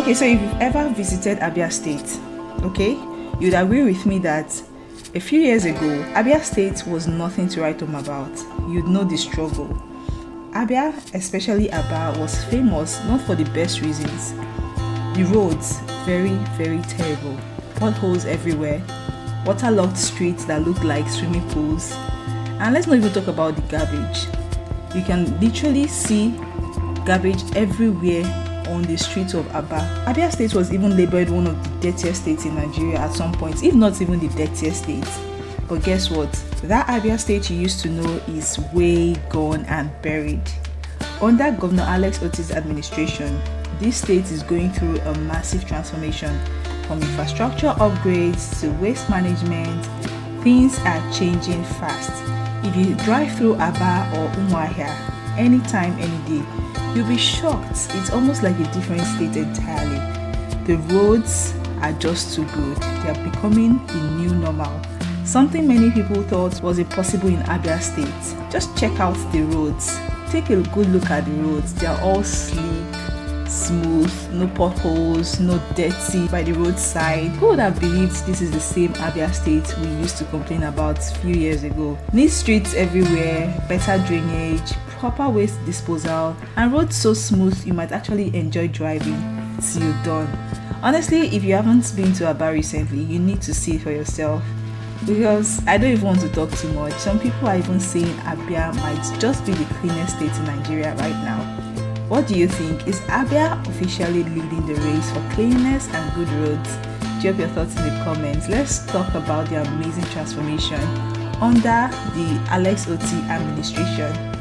Okay, so if you've ever visited Abia State, okay, you'd agree with me that a few years ago, Abia State was nothing to write home about. You'd know the struggle. Abia, especially Aba, was famous not for the best reasons. The roads, very, very terrible. Potholes everywhere. Waterlogged streets that look like swimming pools. And let's not even talk about the garbage. You can literally see garbage everywhere on the streets of Aba. Abia State was even labeled one of the dirtiest states in Nigeria at some point, if not even the dirtiest state. But guess what? That Abia State you used to know is way gone and buried. Under Governor Alex Oti's administration, this state is going through a massive transformation. From infrastructure upgrades to waste management, things are changing fast. If you drive through Aba or Umuahia anytime, any day, you'll be shocked. It's almost like a different state entirely. The roads are just too good. They are becoming the new normal. Something many people thought was impossible in Abia State. Just check out the roads. Take a good look at the roads. They are all sleek, smooth, no potholes, no dirty by the roadside. Who would have believed this is the same Abia State we used to complain about a few years ago? Neat streets everywhere, better drainage, proper waste disposal, and roads so smooth you might actually enjoy driving till you're done. Honestly, if you haven't been to Aba recently, you need to see it for yourself. Because I don't even want to talk too much. Some people are even saying Abia might just be the cleanest state in Nigeria right now. What do you think? Is Abia officially leading the race for cleanliness and good roads? Drop your thoughts in the comments. Let's talk about the amazing transformation under the Alex Oti administration.